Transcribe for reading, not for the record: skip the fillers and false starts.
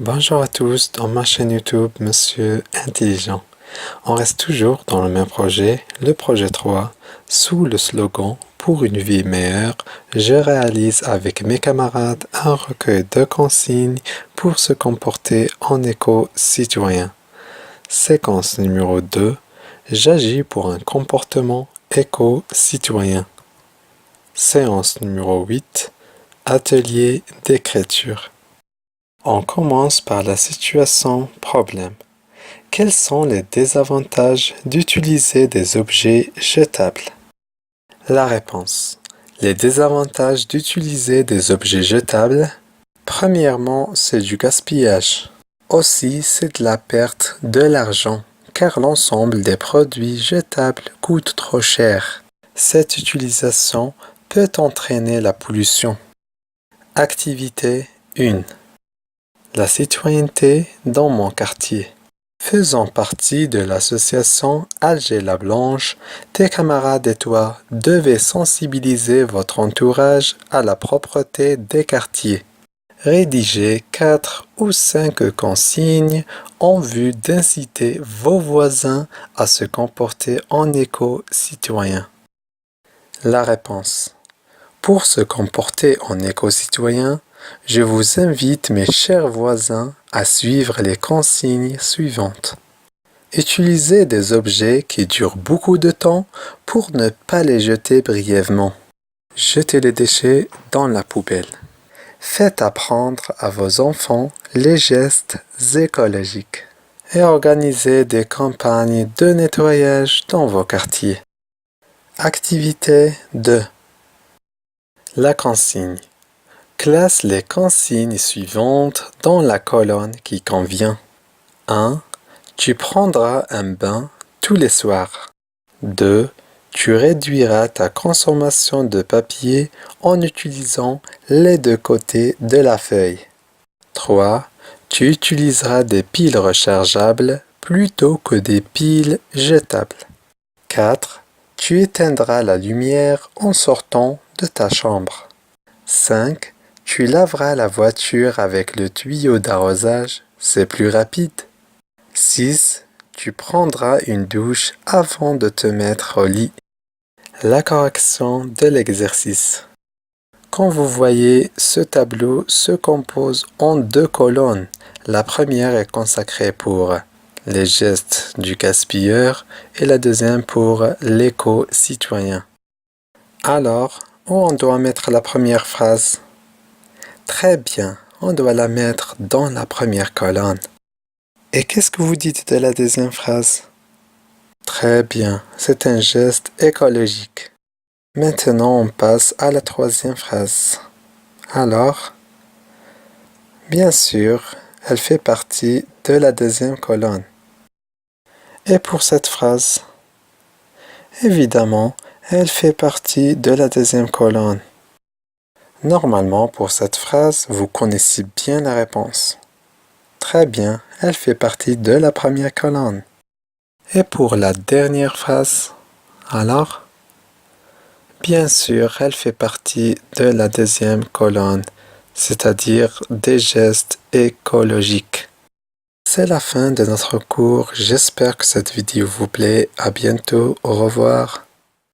Bonjour à tous dans ma chaîne YouTube Monsieur Intelligent. On reste toujours dans le même projet, le projet 3, sous le slogan Pour une vie meilleure, je réalise avec mes camarades un recueil de consignes pour se comporter en éco-citoyen. Séquence numéro 2, j'agis pour un comportement éco-citoyen. Séance numéro 8, atelier d'écriture. On commence par la situation problème. Quels sont les désavantages d'utiliser des objets jetables? La réponse. Les désavantages d'utiliser des objets jetables, premièrement, c'est du gaspillage. Aussi, c'est de la perte de l'argent, car l'ensemble des produits jetables coûte trop cher. Cette utilisation peut entraîner la pollution. Activité 1. La citoyenneté dans mon quartier. Faisant partie de l'association Alger la Blanche, tes camarades et toi devez sensibiliser votre entourage à la propreté des quartiers. Rédigez 4 ou 5 consignes en vue d'inciter vos voisins à se comporter en éco-citoyen. La réponse. Pour se comporter en éco-citoyen, je vous invite, mes chers voisins, à suivre les consignes suivantes. Utilisez des objets qui durent beaucoup de temps pour ne pas les jeter brièvement. Jetez les déchets dans la poubelle. Faites apprendre à vos enfants les gestes écologiques. Et organisez des campagnes de nettoyage dans vos quartiers. Activité 2. La consigne. Classe les consignes suivantes dans la colonne qui convient. 1. Tu prendras un bain tous les soirs. 2. Tu réduiras ta consommation de papier en utilisant les deux côtés de la feuille. 3. Tu utiliseras des piles rechargeables plutôt que des piles jetables. 4. Tu éteindras la lumière en sortant de ta chambre. 5. Tu laveras la voiture avec le tuyau d'arrosage, c'est plus rapide. 6. Tu prendras une douche avant de te mettre au lit. La correction de l'exercice. Quand vous voyez, ce tableau se compose en 2 colonnes. La première est consacrée pour les gestes du gaspilleur et la deuxième pour l'éco-citoyen. Alors, où on doit mettre la première phrase? Très bien, on doit la mettre dans la première colonne. Et qu'est-ce que vous dites de la deuxième phrase? Très bien, c'est un geste écologique. Maintenant, on passe à la troisième phrase. Alors, bien sûr, elle fait partie de la deuxième colonne. Et pour cette phrase? Évidemment, elle fait partie de la deuxième colonne. Normalement, pour cette phrase, vous connaissez bien la réponse. Très bien, elle fait partie de la première colonne. Et pour la dernière phrase, alors? Bien sûr, elle fait partie de la deuxième colonne, c'est-à-dire des gestes écologiques. C'est la fin de notre cours. J'espère que cette vidéo vous plaît. À bientôt. Au revoir.